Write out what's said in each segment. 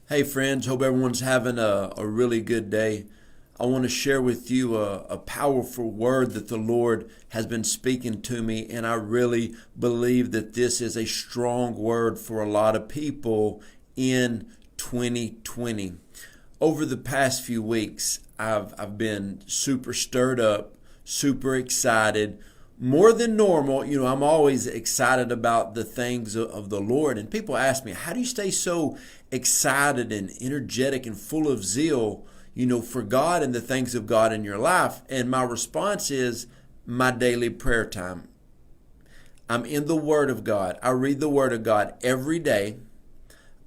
Hey friends, hope everyone's having a really good day. I want to share with you a powerful word that the Lord has been speaking to me, and I really believe that this is a strong word for a lot of people in 2020. Over the past few weeks, I've been super stirred up, super excited, more than normal. I'm always excited about the things of the Lord. And people ask me, how do you stay so excited and energetic and full of zeal, for God and the things of God in your life? And my response is my daily prayer time. I'm in the Word of God. I read the Word of God every day.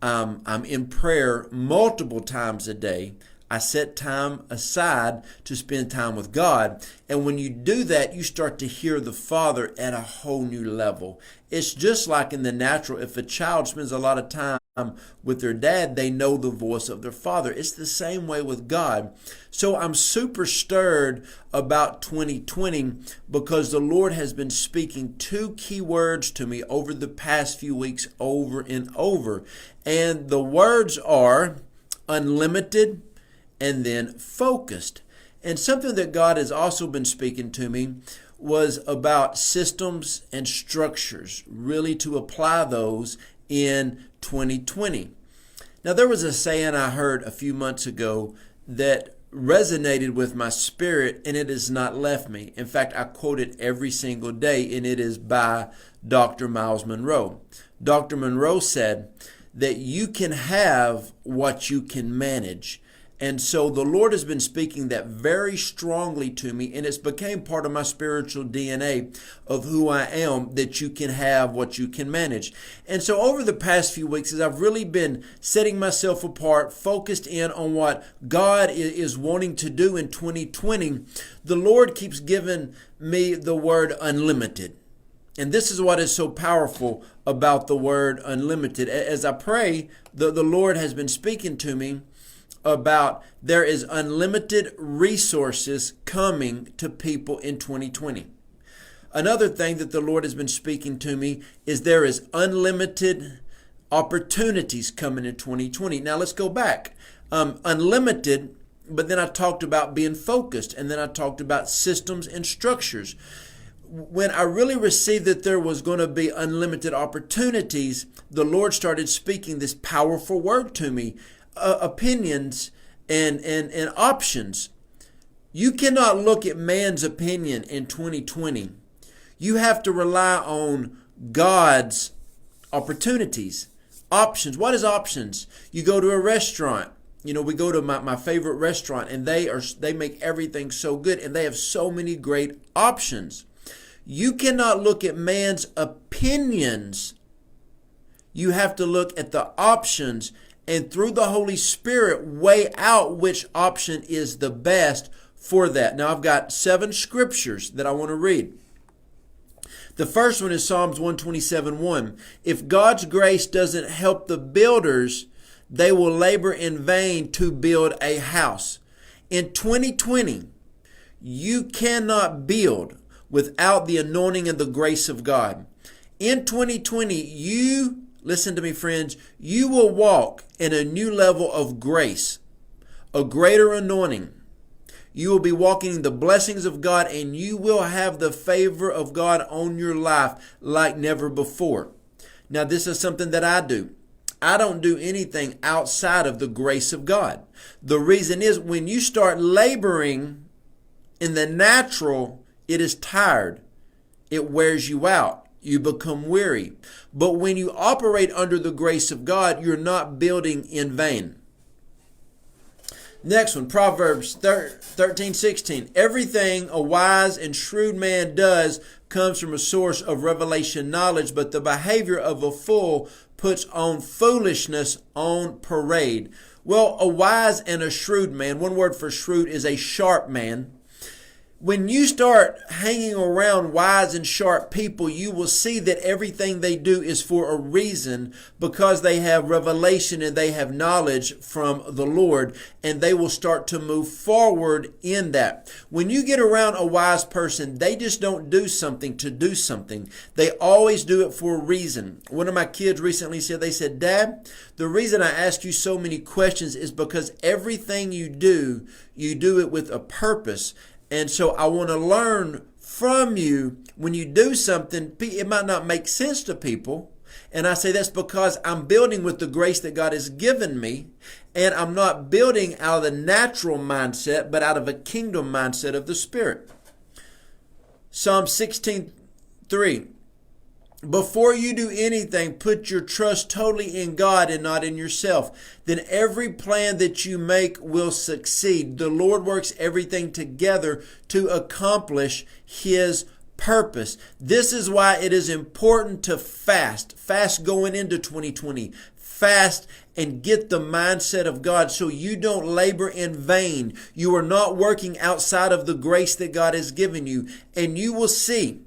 I'm in prayer multiple times a day. I set time aside to spend time with God. And when you do that, you start to hear the Father at a whole new level. It's just like in the natural. If a child spends a lot of time with their dad, they know the voice of their father. It's the same way with God. So I'm super stirred about 2020 because the Lord has been speaking two key words to me over the past few weeks over and over. And the words are unlimited and then focused. And something that God has also been speaking to me was about systems and structures, really to apply those in 2020. Now, there was a saying I heard a few months ago that resonated with my spirit, and it has not left me. In fact, I quote it every single day, and it is by Dr. Miles Monroe. Dr. Monroe said that you can have what you can manage. And so the Lord has been speaking that very strongly to me, and it's became part of my spiritual DNA of who I am, that you can have what you can manage. And so over the past few weeks, as I've really been setting myself apart, focused in on what God is wanting to do in 2020, the Lord keeps giving me the word unlimited. And this is what is so powerful about the word unlimited. As I pray, the Lord has been speaking to me about there is unlimited resources coming to people in 2020. Another thing that the Lord has been speaking to me is there is unlimited opportunities coming in 2020. Now let's go back. Unlimited, but then I talked about being focused, and then I talked about systems and structures. When I really received that there was going to be unlimited opportunities, the Lord started speaking this powerful word to me. Opinions and options. You cannot look at man's opinion in 2020. You have to rely on God's opportunities. Options. What is options? You go to a restaurant. We go to my favorite restaurant, and they make everything so good, and they have so many great options. You cannot look at man's opinions. You have to look at the options, and through the Holy Spirit, weigh out which option is the best for that. Now, I've got 7 scriptures that I want to read. The first one is Psalms 127:1. If God's grace doesn't help the builders, they will labor in vain to build a house. In 2020, you cannot build without the anointing and the grace of God. In 2020, listen to me, friends, you will walk in a new level of grace, a greater anointing. You will be walking in the blessings of God, and you will have the favor of God on your life like never before. Now, this is something that I do. I don't do anything outside of the grace of God. The reason is when you start laboring in the natural, it is tired. It wears you out. You become weary. But when you operate under the grace of God, you're not building in vain. Next one, Proverbs 13:16. Everything a wise and shrewd man does comes from a source of revelation knowledge, but the behavior of a fool puts on foolishness on parade. Well, a wise and a shrewd man, one word for shrewd is a sharp man. When you start hanging around wise and sharp people, you will see that everything they do is for a reason, because they have revelation and they have knowledge from the Lord, and they will start to move forward in that. When you get around a wise person, they just don't do something to do something. They always do it for a reason. One of my kids recently said, they said, "Dad, the reason I ask you so many questions is because everything you do it with a purpose. And so I want to learn from you. When you do something, it might not make sense to people." And I say that's because I'm building with the grace that God has given me. And I'm not building out of the natural mindset, but out of a kingdom mindset of the Spirit. Psalm 16:3. Before you do anything, put your trust totally in God and not in yourself. Then every plan that you make will succeed. The Lord works everything together to accomplish His purpose. This is why it is important to fast. Fast going into 2020. Fast and get the mindset of God so you don't labor in vain. You are not working outside of the grace that God has given you. And you will see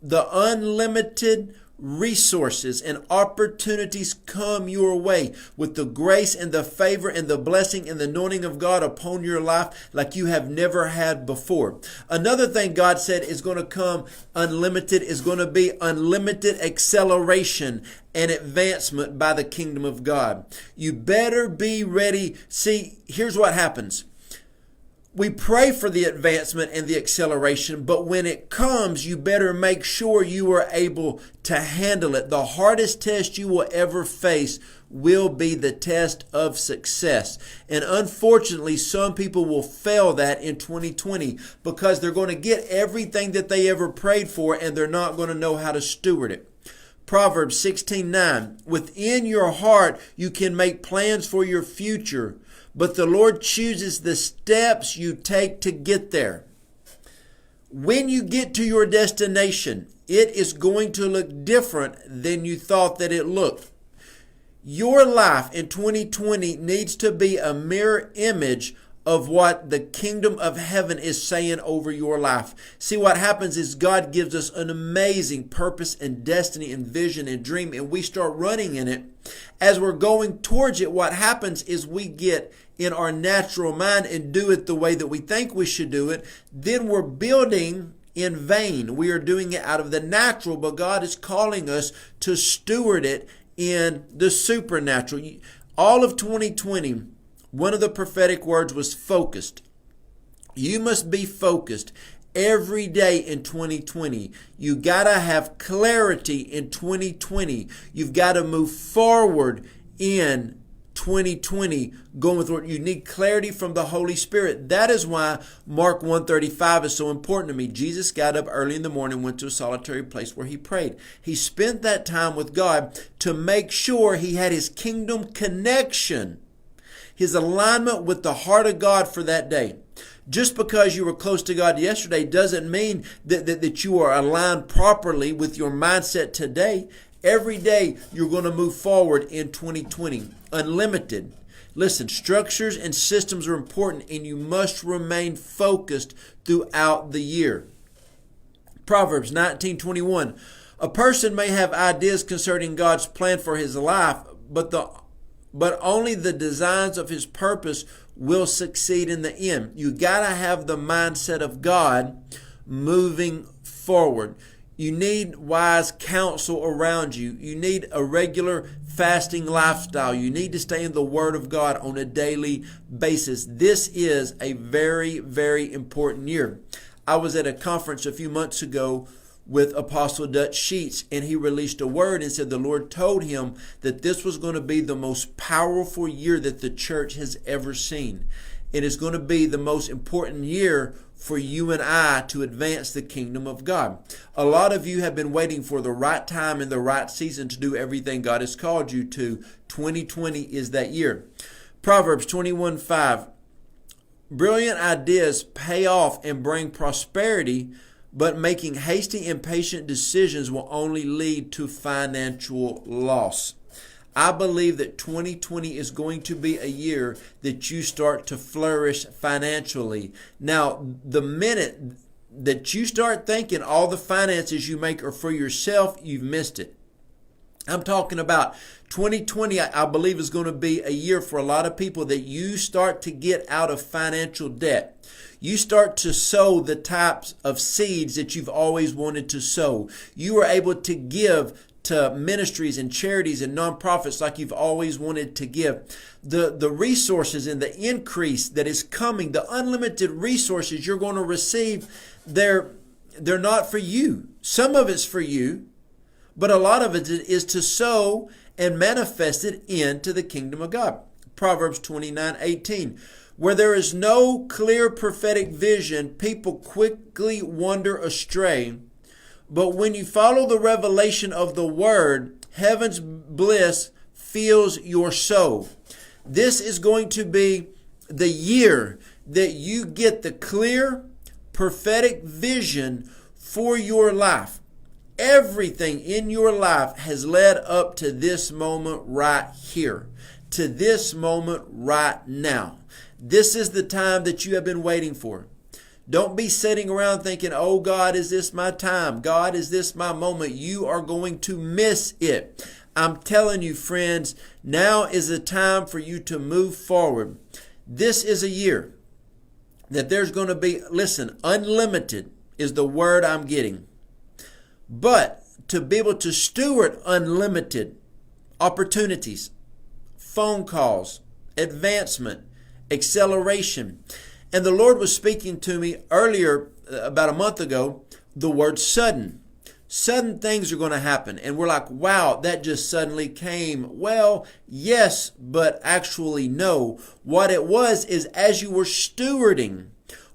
the unlimited resources and opportunities come your way with the grace and the favor and the blessing and the anointing of God upon your life like you have never had before. Another thing God said is going to come unlimited is going to be unlimited acceleration and advancement by the kingdom of God. You better be ready. See, here's what happens. We pray for the advancement and the acceleration, but when it comes, you better make sure you are able to handle it. The hardest test you will ever face will be the test of success. And unfortunately, some people will fail that in 2020 because they're going to get everything that they ever prayed for and they're not going to know how to steward it. Proverbs 16:9. Within your heart, you can make plans for your future, but the Lord chooses the steps you take to get there. When you get to your destination, it is going to look different than you thought that it looked. Your life in 2020 needs to be a mirror image of what the kingdom of heaven is saying over your life. See, what happens is God gives us an amazing purpose and destiny and vision and dream, and we start running in it. As we're going towards it, what happens is we get in our natural mind and do it the way that we think we should do it. Then we're building in vain. We are doing it out of the natural, but God is calling us to steward it in the supernatural. All of 2020, one of the prophetic words was focused. You must be focused every day in 2020. You got to have clarity in 2020. You've got to move forward in 2020 going with what you need, clarity from the Holy Spirit. That is why Mark 1:35 is so important to me. Jesus got up early in the morning, went to a solitary place where he prayed. He spent that time with God to make sure he had his kingdom connection, his alignment with the heart of God for that day. Just because you were close to God yesterday doesn't mean that you are aligned properly with your mindset today. Every day you're going to move forward in 2020. Unlimited. Listen, structures and systems are important, and you must remain focused throughout the year. Proverbs 19:21. A person may have ideas concerning God's plan for his life, but only the designs of his purpose will succeed in the end. You got to have the mindset of God moving forward. You need wise counsel around you. You need a regular fasting lifestyle. You need to stay in the Word of God on a daily basis. This is a very, very important year. I was at a conference a few months ago with Apostle Dutch Sheets, and he released a word and said the Lord told him that this was going to be the most powerful year that the church has ever seen. It is going to be the most important year for you and I to advance the kingdom of God. A lot of you have been waiting for the right time and the right season to do everything God has called you to. 2020 is that year. Proverbs 21:5. Brilliant ideas pay off and bring prosperity, but making hasty, impatient decisions will only lead to financial loss. I believe that 2020 is going to be a year that you start to flourish financially. Now, the minute that you start thinking all the finances you make are for yourself, you've missed it. I'm talking about 2020, I believe, is going to be a year for a lot of people that you start to get out of financial debt. You start to sow the types of seeds that you've always wanted to sow. You are able to give to ministries and charities and nonprofits like you've always wanted to give. The resources and the increase that is coming, the unlimited resources you're going to receive, they're not for you. Some of it's for you, but a lot of it is to sow and manifest it into the kingdom of God. Proverbs 29:18. Where there is no clear prophetic vision, people quickly wander astray. But when you follow the revelation of the word, heaven's bliss fills your soul. This is going to be the year that you get the clear prophetic vision for your life. Everything in your life has led up to this moment right here, to this moment right now. This is the time that you have been waiting for. Don't be sitting around thinking, oh God, is this my time? God, is this my moment? You are going to miss it. I'm telling you, friends, now is the time for you to move forward. This is a year that there's going to be, listen, unlimited is the word I'm getting. But to be able to steward unlimited opportunities, phone calls, advancement, acceleration. And the Lord was speaking to me earlier, about a month ago, the word sudden. Sudden things are going to happen. And we're like, wow, that just suddenly came. Well, yes, but actually no. What it was is as you were stewarding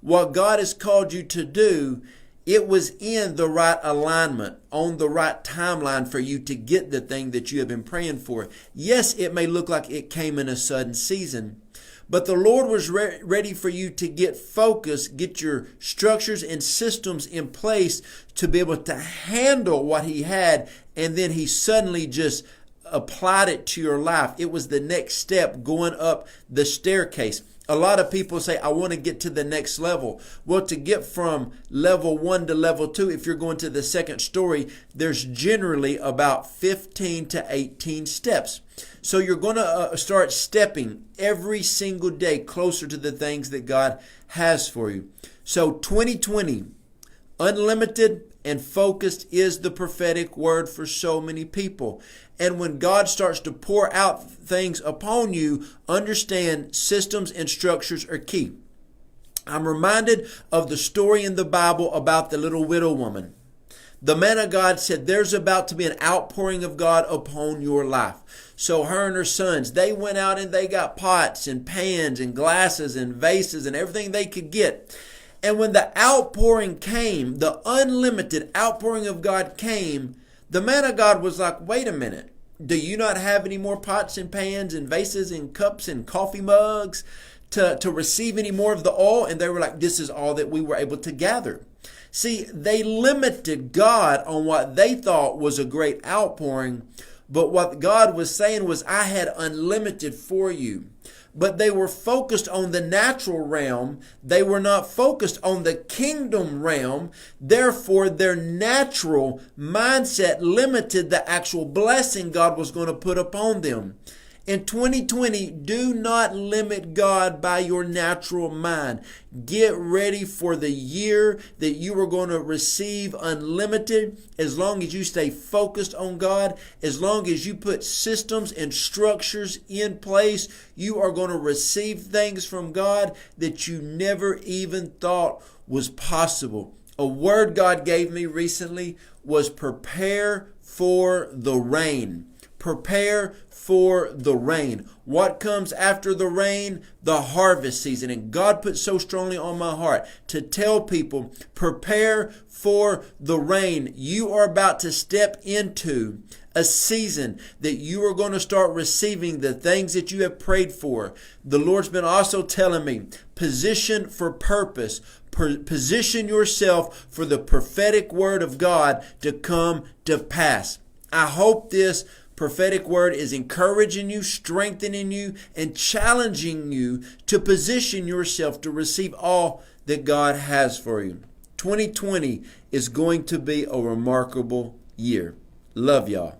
what God has called you to do, it was in the right alignment, on the right timeline for you to get the thing that you have been praying for. Yes, it may look like it came in a sudden season, but the Lord was ready for you to get focused, get your structures and systems in place to be able to handle what He had, and then He suddenly just applied it to your life. It was the next step going up the staircase. A lot of people say, I want to get to the next level. Well, to get from level 1 to level 2, if you're going to the second story, there's generally about 15 to 18 steps. So you're going to start stepping every single day closer to the things that God has for you. So 2020, unlimited and focused is the prophetic word for so many people. And when God starts to pour out things upon you, understand systems and structures are key. I'm reminded of the story in the Bible about the little widow woman. The man of God said, there's about to be an outpouring of God upon your life. So her and her sons, they went out and they got pots and pans and glasses and vases and everything they could get. And when the outpouring came, the unlimited outpouring of God came, the man of God was like, wait a minute. Do you not have any more pots and pans and vases and cups and coffee mugs to receive any more of the oil? And they were like, this is all that we were able to gather. See, they limited God on what they thought was a great outpouring. But what God was saying was, I had unlimited for you. But they were focused on the natural realm. They were not focused on the kingdom realm. Therefore, their natural mindset limited the actual blessing God was going to put upon them. In 2020, do not limit God by your natural mind. Get ready for the year that you are going to receive unlimited as long as you stay focused on God. As long as you put systems and structures in place, you are going to receive things from God that you never even thought was possible. A word God gave me recently was prepare for the rain. Prepare for the rain. What comes after the rain? The harvest season. And God put so strongly on my heart to tell people, prepare for the rain. You are about to step into a season that you are going to start receiving the things that you have prayed for. The Lord's been also telling me, position for purpose. Position yourself for the prophetic word of God to come to pass. I hope this prophetic word is encouraging you, strengthening you, and challenging you to position yourself to receive all that God has for you. 2020 is going to be a remarkable year. Love y'all.